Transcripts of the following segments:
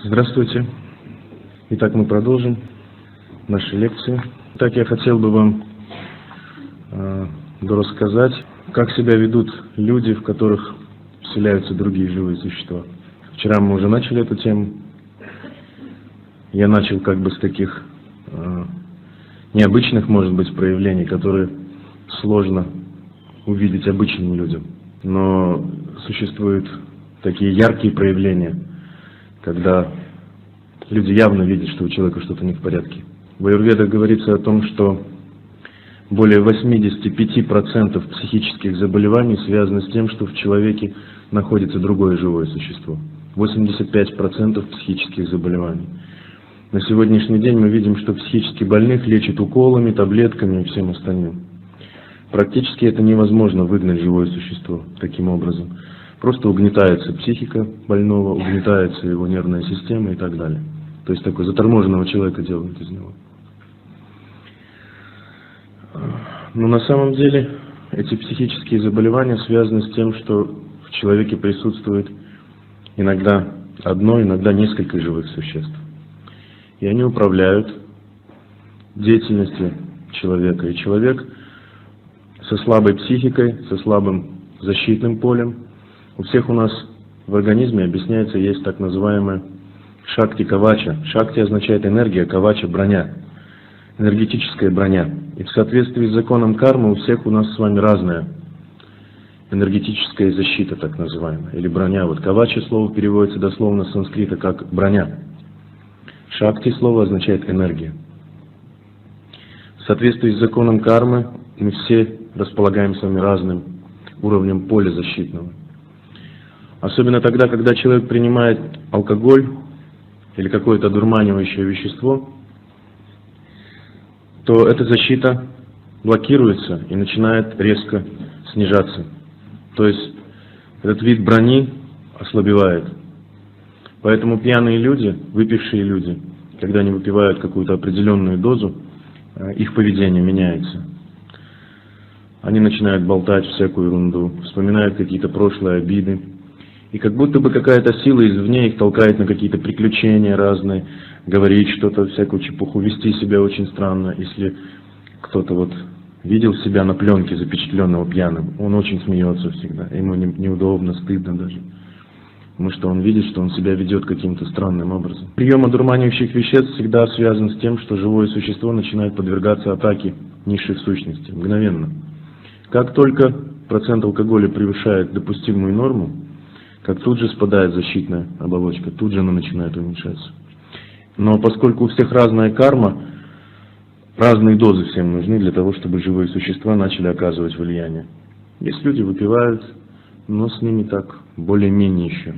Здравствуйте. Итак, мы продолжим наши лекции. Итак, я хотел бы вам рассказать, как себя ведут люди, в которых вселяются другие живые существа. Вчера мы уже начали эту тему. Я начал как бы с таких необычных, может быть, проявлений, которые сложно увидеть обычным людям. Но существуют такие яркие проявления, когда люди явно видят, что у человека что-то не в порядке. В аюрведах говорится о том, что более 85% психических заболеваний связаны с тем, что в человеке находится другое живое существо. 85% психических заболеваний. На сегодняшний день мы видим, что психически больных лечат уколами, таблетками и всем остальным. Практически это невозможно выгнать живое существо таким образом. Просто угнетается психика больного, угнетается его нервная система и так далее. То есть такой заторможенного человека делают из него. Но на самом деле эти психические заболевания связаны с тем, что в человеке присутствует иногда одно, иногда несколько живых существ. И они управляют деятельностью человека. И человек со слабой психикой, со слабым защитным полем. У всех у нас в организме, объясняется, есть так называемая шакти кавача. Шакти означает энергия, кавача — броня, энергетическая броня. И в соответствии с законом кармы у всех у нас с вами разная энергетическая защита, так называемая, или броня. Вот кавача слово переводится дословно с санскрита как броня. Шакти слово означает энергия. В соответствии с законом кармы мы все располагаем с вами разным уровнем поля защитного. Особенно тогда, когда человек принимает алкоголь или какое-то одурманивающее вещество, то эта защита блокируется и начинает резко снижаться. То есть этот вид брони ослабевает. Поэтому пьяные люди, выпившие люди, когда они выпивают какую-то определенную дозу, их поведение меняется. Они начинают болтать всякую ерунду, вспоминают какие-то прошлые обиды. И как будто бы какая-то сила извне их толкает на какие-то приключения разные, говорить что-то, всякую чепуху, вести себя очень странно. Если кто-то вот видел себя на пленке запечатленного пьяным, он очень смеется всегда, ему неудобно, стыдно даже. Потому что он видит, что он себя ведет каким-то странным образом. Прием одурманивающих веществ всегда связан с тем, что живое существо начинает подвергаться атаке низших сущностей, мгновенно. Как только процент алкоголя превышает допустимую норму, как тут же спадает защитная оболочка, тут же она начинает уменьшаться. Но поскольку у всех разная карма, разные дозы всем нужны для того, чтобы живые существа начали оказывать влияние. Есть люди выпивают, но с ними так более-менее еще.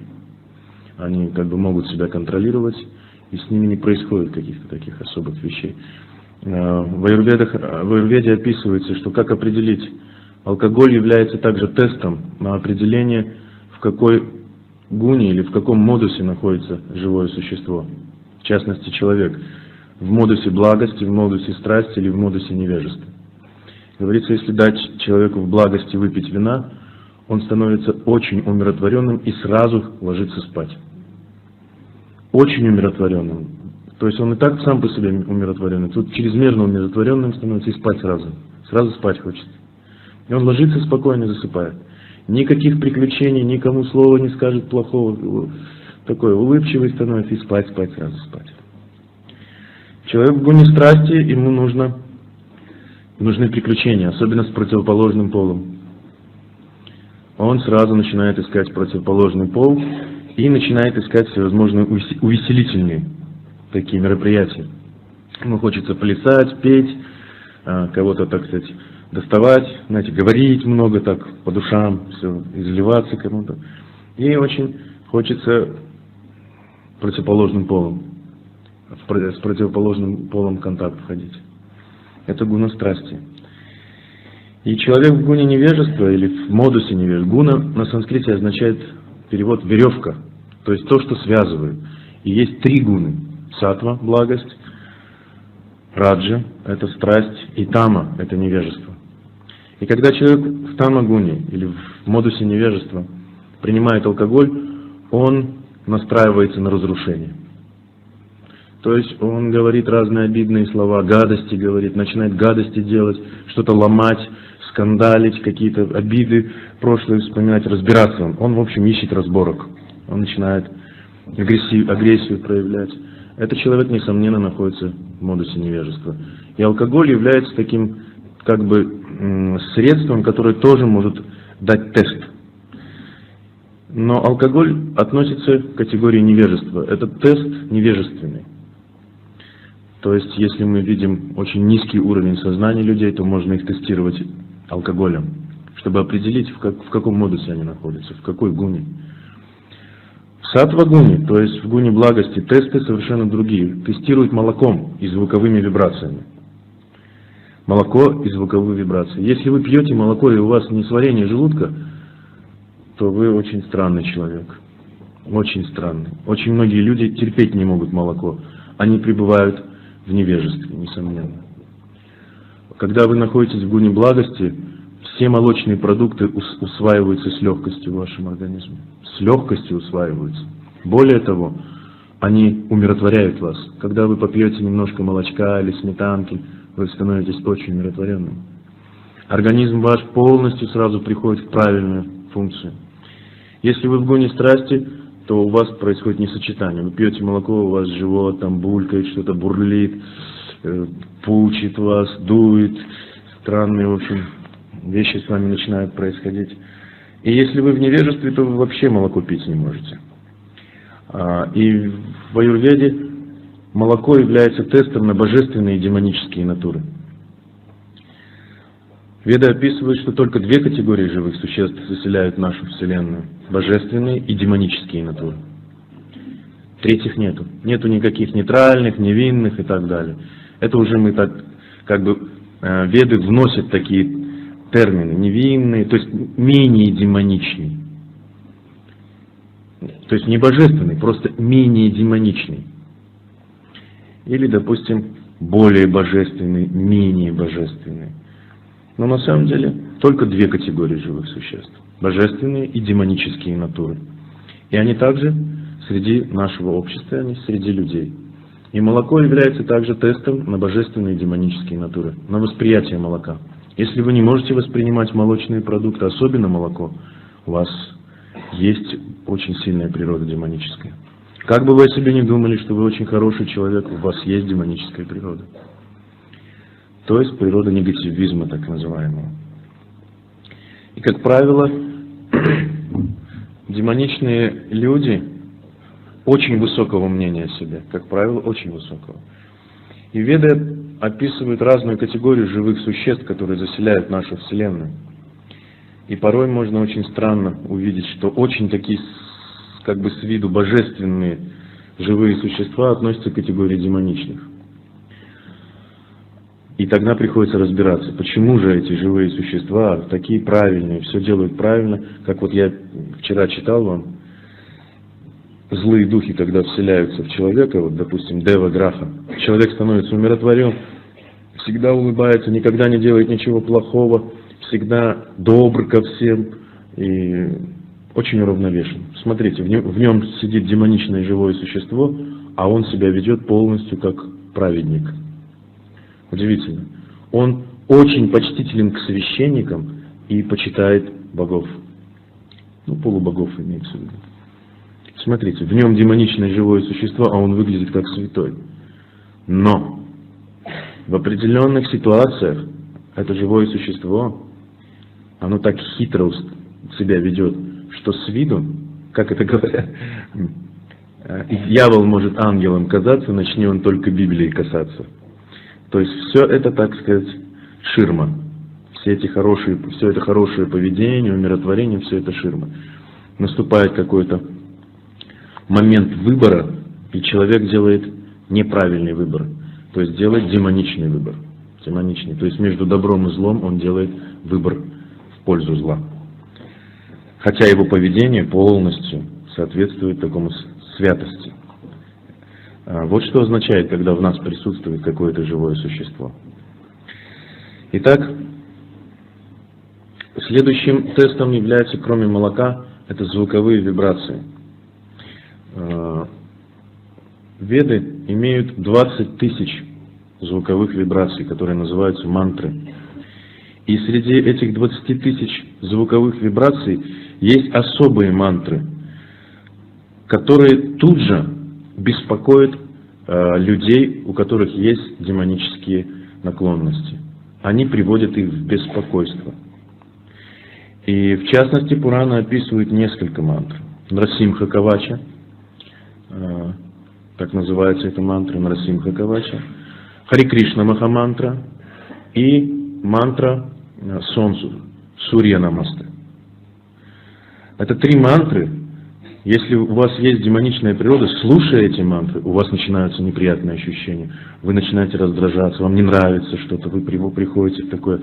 Они как бы могут себя контролировать, и с ними не происходит каких-то таких особых вещей. В аюрведе описывается, что как определить, алкоголь является также тестом на определение, в какой гуне или в каком модусе находится живое существо, в частности человек, в модусе благости, в модусе страсти или в модусе невежества. Говорится, если дать человеку в благости выпить вина, он становится очень умиротворенным и сразу ложится спать. Очень умиротворенным. То есть он и так сам по себе умиротворенный, тут чрезмерно умиротворенным становится и спать сразу. Сразу спать хочется. И он ложится спокойно и засыпает. Никаких приключений, никому слова не скажет плохого. Такой улыбчивый становится и спать, сразу спать. Человек в гуне страсти, ему нужны приключения, особенно с противоположным полом. Он сразу начинает искать противоположный пол и начинает искать всевозможные увеселительные такие мероприятия. Ему хочется плясать, петь, кого-то, так сказать, доставать, знаете, говорить много так по душам, все, изливаться кому-то. И очень хочется противоположным полом, с противоположным полом в контакт входить. Это гуна страсти. И человек в гуне невежества или в модусе невежества, гуна на санскрите означает перевод веревка, то есть то, что связывает. И есть три гуны: сатва — благость, раджа — это страсть, и тама — это невежество. И когда человек в тама-гуне или в модусе невежества принимает алкоголь, он настраивается на разрушение. То есть он говорит разные обидные слова, гадости говорит, начинает гадости делать, что-то ломать, скандалить, какие-то обиды прошлые вспоминать, разбираться. Он, в общем, ищет разборок. Он начинает агрессию проявлять. Этот человек, несомненно, находится в модусе невежества. И алкоголь является таким, как бы, средством, которое тоже может дать тест. Но алкоголь относится к категории невежества. Этот тест невежественный. То есть, если мы видим очень низкий уровень сознания людей, то можно их тестировать алкоголем, чтобы определить, в каком модусе они находятся, в какой гуне. В саттва-гуне, то есть в гуне благости, тесты совершенно другие. Тестируют молоком и звуковыми вибрациями. Молоко и звуковые вибрации. Если вы пьете молоко и у вас несварение желудка, то вы очень странный человек. Очень странный. Очень многие люди терпеть не могут молоко. Они пребывают в невежестве, несомненно. Когда вы находитесь в гуне благости, все молочные продукты усваиваются с легкостью в вашем организме. С легкостью усваиваются. Более того, они умиротворяют вас. Когда вы попьете немножко молочка или сметанки, вы становитесь очень умиротворенным. Организм ваш полностью сразу приходит в правильную функцию. Если вы в гуне страсти, то у вас происходит несочетание. Вы пьете молоко, у вас живот там булькает, что-то бурлит, пучит вас, дует, странные, в общем, вещи с вами начинают происходить. И если вы в невежестве, то вы вообще молоко пить не можете. И в аюрведе молоко является тестом на божественные и демонические натуры. Веды описывают, что только две категории живых существ заселяют нашу Вселенную. Божественные и демонические натуры. Третьих нету. Нету никаких нейтральных, невинных и так далее. Это уже мы так, как бы, веды вносят такие термины. Невинные, то есть менее демоничный. То есть не божественный, просто менее демоничный. Или, допустим, более божественный, менее божественный. Но на самом деле только две категории живых существ. Божественные и демонические натуры. И они также среди нашего общества, они среди людей. И молоко является также тестом на божественные и демонические натуры, на восприятие молока. Если вы не можете воспринимать молочные продукты, особенно молоко, у вас есть очень сильная природа демоническая. Как бы вы о себе не думали, что вы очень хороший человек, у вас есть демоническая природа. То есть природа негативизма, так называемого. И, как правило, демоничные люди очень высокого мнения о себе, как правило, очень высокого. И веды описывают разную категорию живых существ, которые заселяют нашу Вселенную. И порой можно очень странно увидеть, что очень такие, как бы с виду божественные живые существа относятся к категории демоничных. И тогда приходится разбираться, почему же эти живые существа такие правильные, все делают правильно, как вот я вчера читал вам, злые духи, когда вселяются в человека, вот, допустим, Дева Граха, человек становится умиротворен, всегда улыбается, никогда не делает ничего плохого, всегда добр ко всем и очень уравновешен. Смотрите, в нем сидит демоничное живое существо, а он себя ведет полностью как праведник. Удивительно. Он очень почтителен к священникам и почитает богов. Ну, полубогов имеется в виду. Смотрите, в нем демоничное живое существо, а он выглядит как святой. Но в определенных ситуациях это живое существо, оно так хитро себя ведет, что с виду, как это говорят, дьявол может ангелом казаться, начни он только Библии касаться. То есть все это, так сказать, ширма. Все это хорошее поведение, умиротворение, все это ширма. Наступает какой-то момент выбора, и человек делает неправильный выбор. То есть делает демоничный выбор. Демоничный. То есть между добром и злом он делает выбор в пользу зла. Хотя его поведение полностью соответствует такому святости. Вот что означает, когда в нас присутствует какое-то живое существо. Итак, следующим тестом является, кроме молока, это звуковые вибрации. Веды имеют 20 тысяч звуковых вибраций, которые называются мантры. И среди этих 20 тысяч звуковых вибраций есть особые мантры, которые тут же беспокоят людей, у которых есть демонические наклонности. Они приводят их в беспокойство. И в частности Пурана описывает несколько мантр. Нарасимха Кавача, так называется эта мантра, Нарасимха Кавача, Хари Кришна Махамантра и мантра Солнцу, Сурья Намасте. Это 3 мантры. Если у вас есть демоничная природа, слушая эти мантры, у вас начинаются неприятные ощущения. Вы начинаете раздражаться, вам не нравится что-то, вы приходите в такое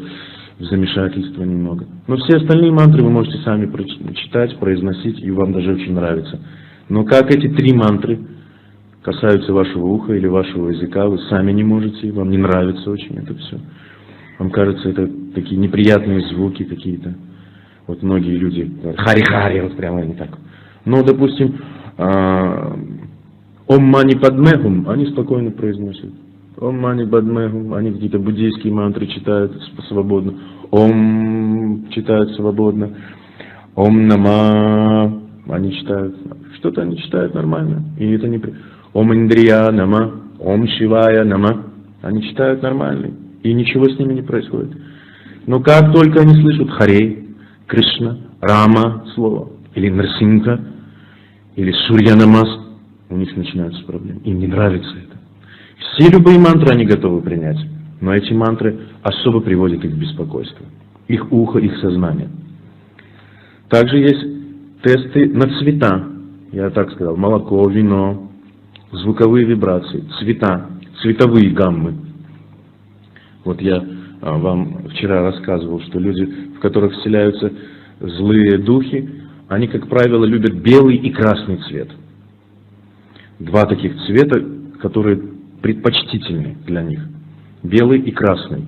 замешательство немного. Но все остальные мантры вы можете сами читать, произносить, и вам даже очень нравится. Но как эти 3 мантры касаются вашего уха или вашего языка, вы сами не можете, вам не нравится очень это все. Вам кажется, это такие неприятные звуки какие-то. Вот многие люди говорят, хари-хари, вот прямо они так. Но, допустим, Ом Мани Падмехум, они спокойно произносят. Ом Мани Падмехум, они какие-то буддийские мантры читают свободно. Ом читают свободно. Ом Нама, они читают. Что-то они читают нормально. И это не... Ом Индрия Нама, Ом Шивая Нама. Они читают нормально. И ничего с ними не происходит. Но как только они слышат Харе, Кришна, Рама слово, или Нарсимха, или Сурья Намас, у них начинаются проблемы. Им не нравится это. Все любые мантры они готовы принять, но эти мантры особо приводят их в беспокойство. Их ухо, их сознание. Также есть тесты на цвета. Я так сказал, молоко, вино, звуковые вибрации, цвета, цветовые гаммы. Вот я вам вчера рассказывал, что люди, в которых вселяются злые духи, они, как правило, любят белый и красный цвет. 2 таких цвета, которые предпочтительны для них. Белый и красный.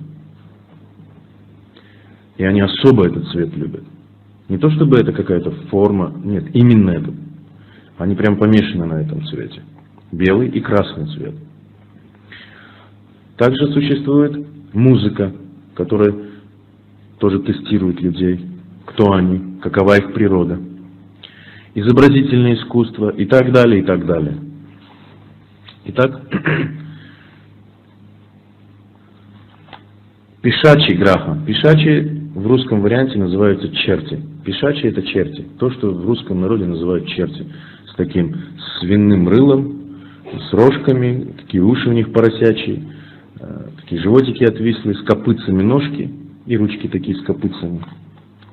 И они особо этот цвет любят. Не то чтобы это какая-то форма, нет, именно это. Они прям помешаны на этом цвете. Белый и красный цвет. Также существует музыка, которая тоже тестирует людей. Кто они, какова их природа. Изобразительное искусство и так далее, и так далее. Итак, пишачи граха. Пишачи в русском варианте называются черти. Пишачи это черти. То, что в русском народе называют черти. С таким свиным рылом, с рожками, такие уши у них поросячьи, такие животики отвислые, с копытцами ножки и ручки такие с копытцами.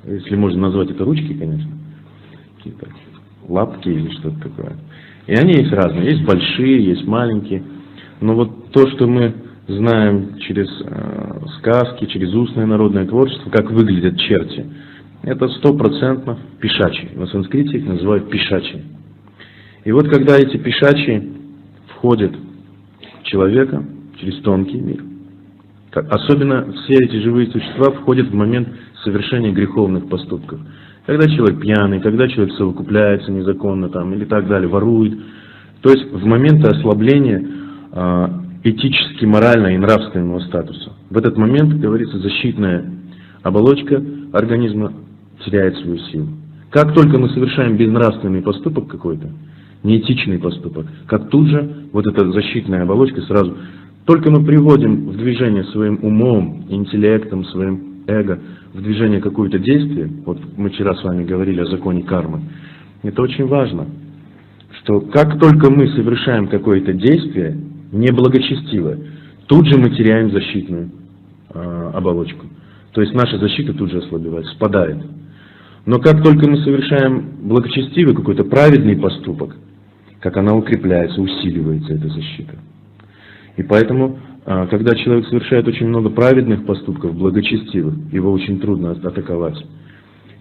Если можно назвать это ручки, конечно. Какие-то лапки или что-то такое. И они есть разные. Есть большие, есть маленькие. Но вот то, что мы знаем через сказки, через устное народное творчество, как выглядят черти, это 100% пишачи. На санскрите их называют пишачи. И вот когда эти пишачи входят в человека через тонкий мир, особенно все эти живые существа входят в момент совершения греховных поступков. Когда человек пьяный, когда человек совокупляется незаконно там, или так далее, ворует. То есть в моменты ослабления этически, морально и нравственного статуса. В этот момент, говорится, защитная оболочка организма теряет свою силу. Как только мы совершаем безнравственный поступок какой-то, неэтичный поступок, как тут же вот эта защитная оболочка сразу, только мы приводим в движение своим умом, интеллектом, своим эго, в движение какое-то действие, вот мы вчера с вами говорили о законе кармы, это очень важно, что как только мы совершаем какое-то действие неблагочестивое, тут же мы теряем защитную оболочку. То есть наша защита тут же ослабевает, спадает. Но как только мы совершаем благочестивый какой-то праведный поступок, как она укрепляется, усиливается эта защита. И поэтому, когда человек совершает очень много праведных поступков, благочестивых, его очень трудно атаковать.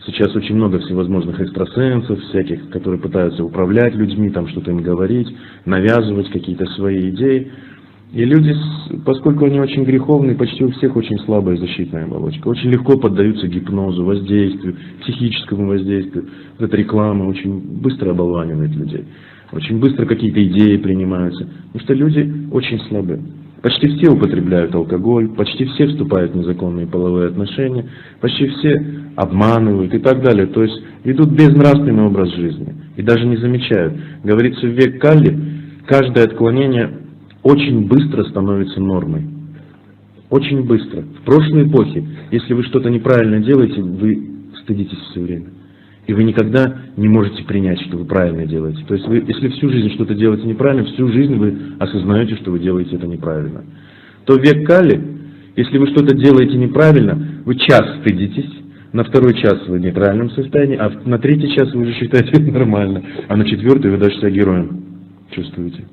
Сейчас очень много всевозможных экстрасенсов, всяких, которые пытаются управлять людьми, там что-то им говорить, навязывать какие-то свои идеи. И люди, поскольку они очень греховные, почти у всех очень слабая защитная оболочка. Очень легко поддаются гипнозу, воздействию, психическому воздействию. Вот эта реклама очень быстро оболванивает людей. Очень быстро какие-то идеи принимаются, потому что люди очень слабы. Почти все употребляют алкоголь, почти все вступают в незаконные половые отношения, почти все обманывают и так далее. То есть ведут безнравственный образ жизни и даже не замечают. Говорится, в век Калли каждое отклонение очень быстро становится нормой. Очень быстро. В прошлой эпохе, если вы что-то неправильно делаете, вы стыдитесь все время. И вы никогда не можете принять, что вы правильно делаете. То есть вы, если всю жизнь что-то делаете неправильно, всю жизнь вы осознаете, что вы делаете это неправильно. То в век Кали, если вы что-то делаете неправильно, вы час стыдитесь, на второй час вы в нейтральном состоянии, а на третий час вы уже считаете это нормально, а на четвертый вы даже себя героем чувствуете.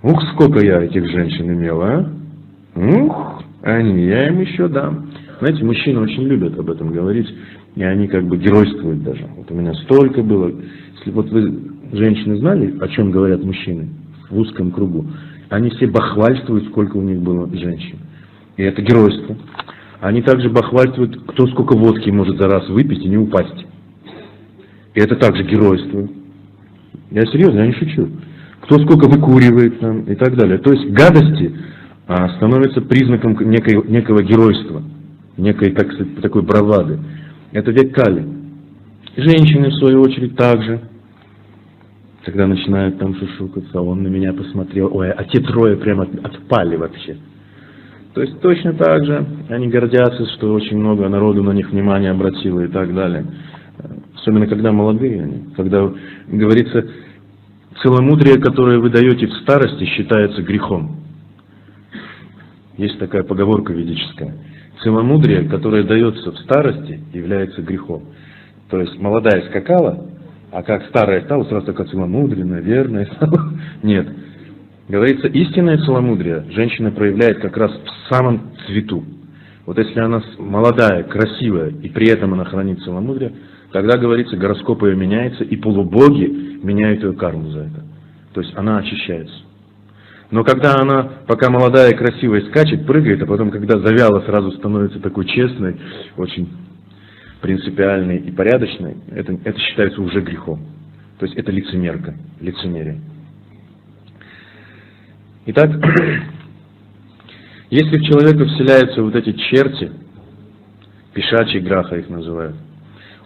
Ух, сколько я этих женщин имел, а? Ух, они, я им еще дам. Знаете, мужчины очень любят об этом говорить, и они как бы геройствуют даже. Вот у меня столько было. Если вот вы, женщины, знали, о чем говорят мужчины в узком кругу, они все бахвальствуют, сколько у них было женщин. И это геройство. Они также бахвальствуют, кто сколько водки может за раз выпить и не упасть. И это также геройство. Я серьезно, я не шучу. Кто сколько выкуривает там и так далее. То есть гадости становятся признаком некого геройства, некой, так сказать, такой бравады. Это век Кали. Женщины, в свою очередь, также, когда начинают там шушукаться, он на меня посмотрел, ой, а те трое прямо отпали вообще. То есть точно так же они гордятся, что очень много народу на них внимание обратило и так далее. Особенно когда молодые они. Когда, говорится, целомудрие, которое вы даете в старости, считается грехом. Есть такая поговорка ведическая. Целомудрие, которое дается в старости, является грехом. То есть молодая скакала, а как старая стала, сразу такая целомудренная, верная стала. Нет. Говорится, истинное целомудрие женщина проявляет как раз в самом цвету. Вот если она молодая, красивая, и при этом она хранит целомудрие, тогда, говорится, гороскоп ее меняется, и полубоги меняют ее карму за это. То есть она очищается. Но когда она, пока молодая и красивая, скачет, прыгает, а потом, когда завяла, сразу становится такой честной, очень принципиальной и порядочной, это считается уже грехом. То есть это лицемерка, лицемерие. Итак, если в человека вселяются вот эти черти, пешачий граха их называют,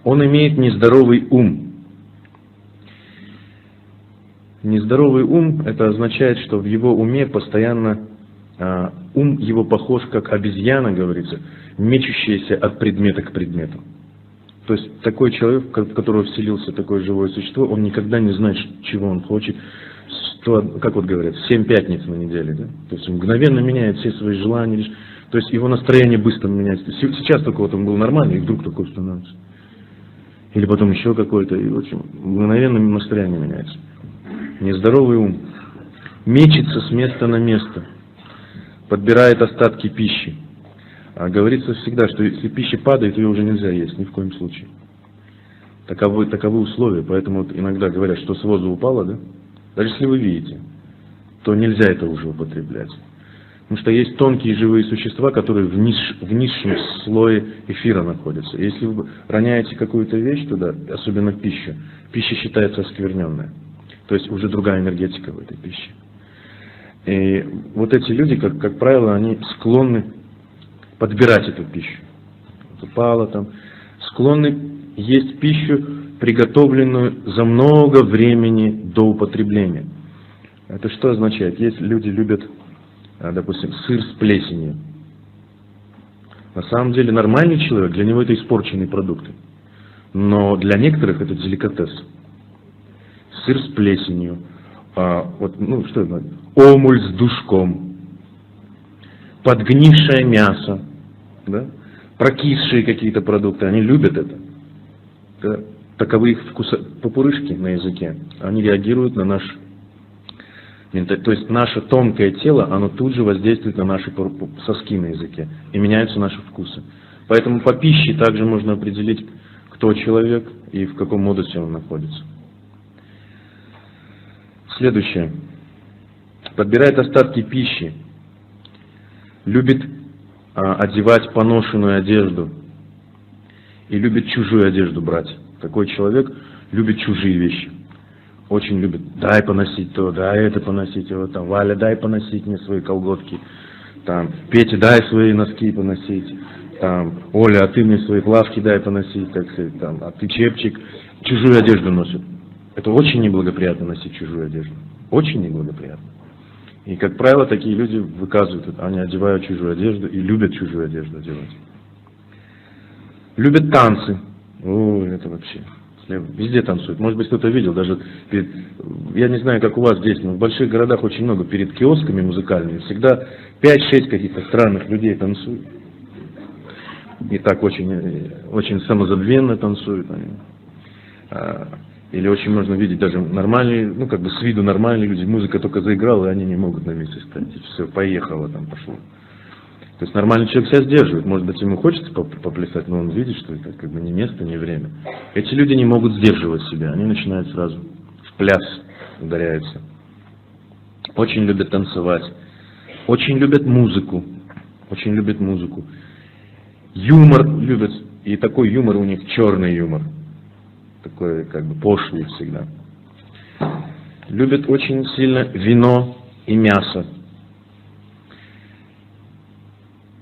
он имеет нездоровый ум. Нездоровый ум, это означает, что в его уме постоянно ум его похож, как обезьяна, говорится, мечущаяся от предмета к предмету. То есть такой человек, в которого вселился такое живое существо, он никогда не знает, чего он хочет. Как вот говорят, 7 пятниц на неделе. Да? То есть он мгновенно меняет все свои желания. То есть его настроение быстро меняется. Сейчас только вот он был нормальный, и вдруг такой становится. Или потом еще какой-то, и в общем, мгновенно настроение меняется. Нездоровый ум мечется с места на место, подбирает остатки пищи. А говорится всегда, что если пища падает, ее уже нельзя есть, ни в коем случае. Таковы условия, поэтому вот иногда говорят, что с воза упало, да? Даже если вы видите, то нельзя это уже употреблять. Потому что есть тонкие живые существа, которые в низшем слое эфира находятся. И если вы роняете какую-то вещь туда, особенно пищу, пища считается оскверненной. То есть уже другая энергетика в этой пище. И вот эти люди, как правило, они склонны подбирать эту пищу. Упало там. Склонны есть пищу, приготовленную за много времени до употребления. Это что означает? Если люди любят, допустим, сыр с плесенью. На самом деле нормальный человек, для него это испорченные продукты. Но для некоторых это деликатес. Сыр с плесенью, что это? Омуль с душком, подгнившее мясо, да? Прокисшие какие-то продукты, они любят это. Да? Таковы их попурышки на языке, они реагируют на наш менталитет. То есть наше тонкое тело, оно тут же воздействует на наши соски на языке, и меняются наши вкусы. Поэтому по пище также можно определить, кто человек и в каком модусе он находится. Следующее. Подбирает остатки пищи. Любит одевать поношенную одежду. И любит чужую одежду брать. Такой человек любит чужие вещи. очень любят, дай поносить то, дай это поносить, вот там, Валя, дай поносить мне свои колготки, там, Петя, дай свои носки поносить, там, Оля, а ты мне свои плавки дай поносить, так сказать, там, а ты, чепчик, чужую одежду носит. Это очень неблагоприятно носить чужую одежду, очень неблагоприятно. И, как правило, такие люди выказывают, они одевают чужую одежду и любят чужую одежду одевать. Любят танцы. Ой, это вообще. Везде танцуют. Может быть, кто-то видел, даже перед, я не знаю, как у вас здесь, но в больших городах очень много перед киосками музыкальными. Всегда 5-6 каких-то странных людей танцуют. И так очень самозабвенно танцуют они. Или очень можно видеть даже нормальные, ну как бы с виду нормальные люди, музыка только заиграла, и они не могут на месте стоять. И все, поехало там, пошло. То есть нормальный человек себя сдерживает. Может быть, ему хочется поплясать, но он видит, что это как бы не место, не время. Эти люди не могут сдерживать себя, они начинают сразу в пляс ударяются. Очень любят танцевать. Очень любят музыку. Очень любят музыку. Юмор любят. И такой юмор у них черный юмор. Такой как бы пошлый всегда. Любят очень сильно вино и мясо.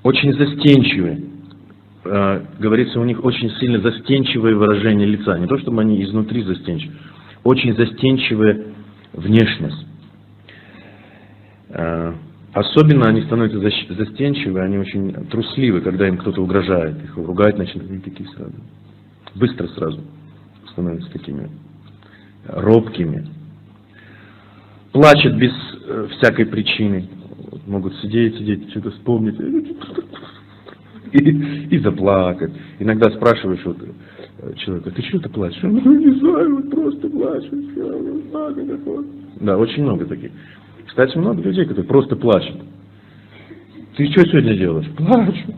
Очень застенчивые. Говорится, у них очень сильно застенчивое выражение лица. Не то, чтобы они изнутри застенчивы. Очень застенчивая внешность. Особенно они становятся застенчивы, они очень трусливы, когда им кто-то угрожает. Их ругать начинают, они такие сразу. Быстро сразу становятся такими робкими. Плачут без всякой причины. Могут сидеть, что-то вспомнить и заплакать. Иногда спрашиваешь вот человека, ты что-то плачешь? Он не знаю, вот просто плачу. Да, очень много таких. Кстати, много людей, которые просто плачут. Ты что сегодня делаешь? Плачу.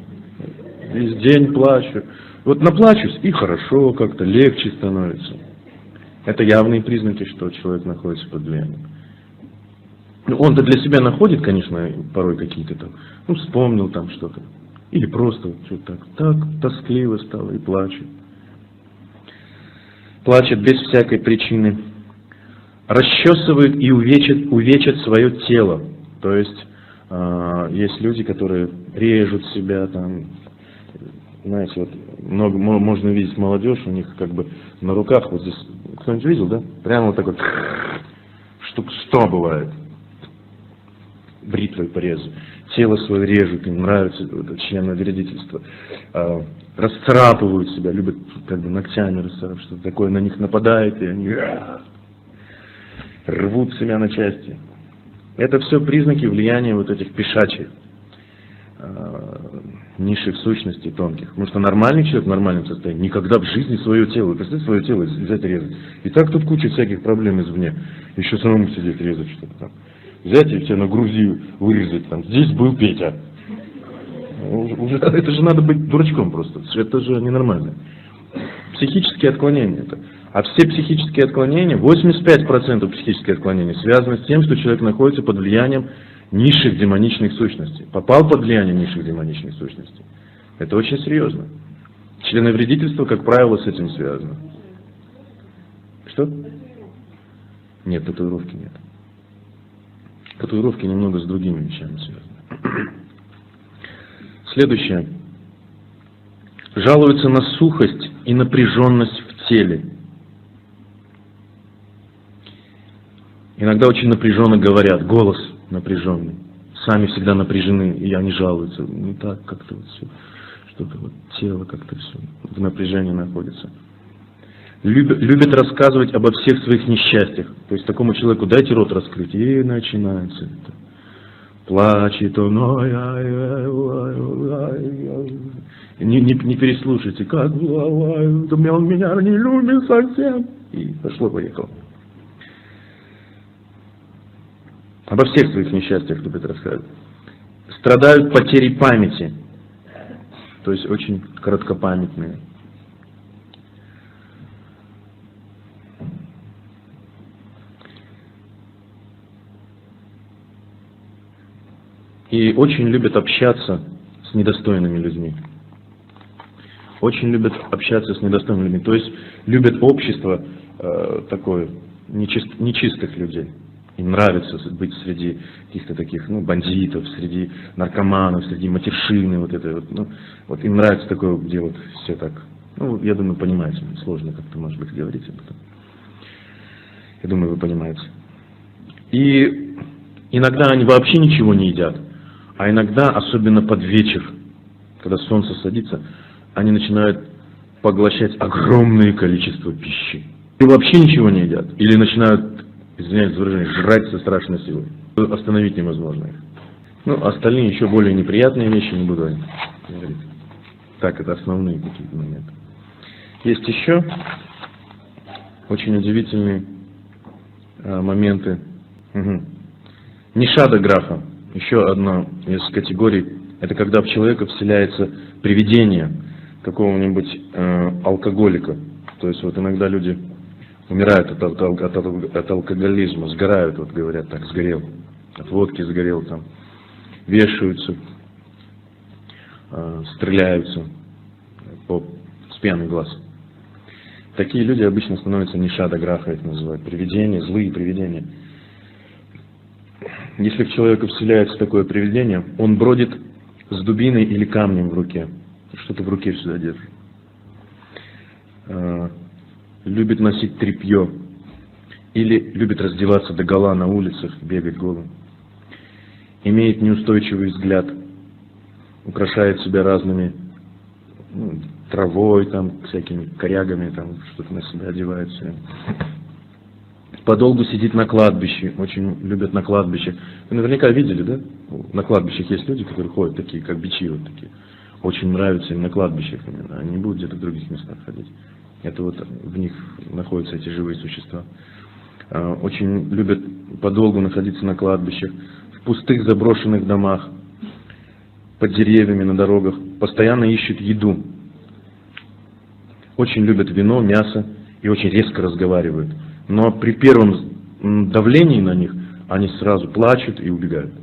Весь день плачу. Вот наплачусь, и хорошо, как-то легче становится. Это явные признаки, что человек находится под влиянием. Ну, он-то для себя находит, конечно, порой какие-то там, ну, вспомнил там что-то. Или просто что-то так тоскливо стало и плачет. Плачет без всякой причины. Расчесывают и увечат свое тело. То есть, есть люди, которые режут себя там, знаете, вот много, можно видеть молодежь, у них как бы на руках, вот здесь, кто-нибудь видел, да? Прямо вот так вот, штук 100 бывает. Бритвой порезу. Тело свое режут, им нравится это членовредительство. Расцарапывают себя, любят как бы ногтями расцарапывать, что-то такое на них нападает, и они рвут себя на части. Это все признаки влияния вот этих пешачих, низших сущностей, тонких. Потому что нормальный человек в нормальном состоянии никогда в жизни свое тело, представьте, свое тело взять и резать. И так тут куча всяких проблем извне. Еще самому сидеть резать что-то там. Взять и тебя на Грузию вырезать, там, здесь был Петя. Уже, это же надо быть дурачком просто, это же ненормально. Психические отклонения это. А все психические отклонения, 85% психических отклонений связаны с тем, что человек находится под влиянием низших демоничных сущностей. Попал под влияние низших демоничных сущностей. Это очень серьезно. Членовредительство, как правило, с этим связано. Что? Нет, татуировки нет. Татуировки немного с другими вещами связаны. Следующее. Жалуются на сухость и напряженность в теле. Иногда очень напряженно говорят, голос напряженный. Сами всегда напряжены, и они жалуются. Не так как-то вот все, что-то вот тело как-то все в напряжении находится. Любят рассказывать обо всех своих несчастьях. То есть такому человеку дайте рот раскрыть, и начинается это. Плачет он, не переслушайте, как он меня не любит совсем. И пошло-поехало. Обо всех своих несчастьях любят рассказывать. Страдают потерей памяти. То есть очень короткопамятные. И очень любят общаться с недостойными людьми. Очень любят общаться с недостойными людьми. То есть любят общество такое нечистых людей. Им нравится быть среди каких-то таких, ну, бандитов, среди наркоманов, среди матершины, вот это вот, ну, вот им нравится такое, где вот все так, ну, я думаю, понимаете, сложно как-то, может быть, говорить об этом. Я думаю, вы понимаете. И иногда они вообще ничего не едят, а иногда, особенно под вечер, когда солнце садится, они начинают поглощать огромное количество пищи. И вообще ничего не едят. Или начинают, извиняюсь за выражение, жрать со страшной силой. Остановить невозможно их. Ну, остальные еще более неприятные вещи не буду говорить. Так, это основные какие-то моменты. Есть еще очень удивительные моменты. Нишада графа. Еще одна из категорий. Это когда в человека вселяется привидение какого-нибудь алкоголика. То есть вот иногда люди умирают от алкоголизма, сгорают, вот говорят так, сгорел, от водки сгорел, там, вешаются, стреляются с пьяный глаз. Такие люди обычно становятся нишада граха, их называют, привидения, злые привидения. Если в человека вселяется такое привидение, он бродит с дубиной или камнем в руке, что-то в руке всегда держит. Любит носить тряпье или любит раздеваться догола на улицах, бегать голым. Имеет неустойчивый взгляд, украшает себя разными травой, там, всякими корягами, там, что-то на себя одевает все. Подолгу сидит на кладбище, очень любят на кладбище. Вы наверняка видели, да? На кладбищах есть люди, которые ходят такие, как бичи, вот такие. Очень нравится им на кладбищах именно, они не будут где-то в других местах ходить. Это вот в них находятся эти живые существа. Очень любят подолгу находиться на кладбищах, в пустых заброшенных домах, под деревьями, на дорогах. Постоянно ищут еду. Очень любят вино, мясо и очень резко разговаривают. Но при первом давлении на них они сразу плачут и убегают.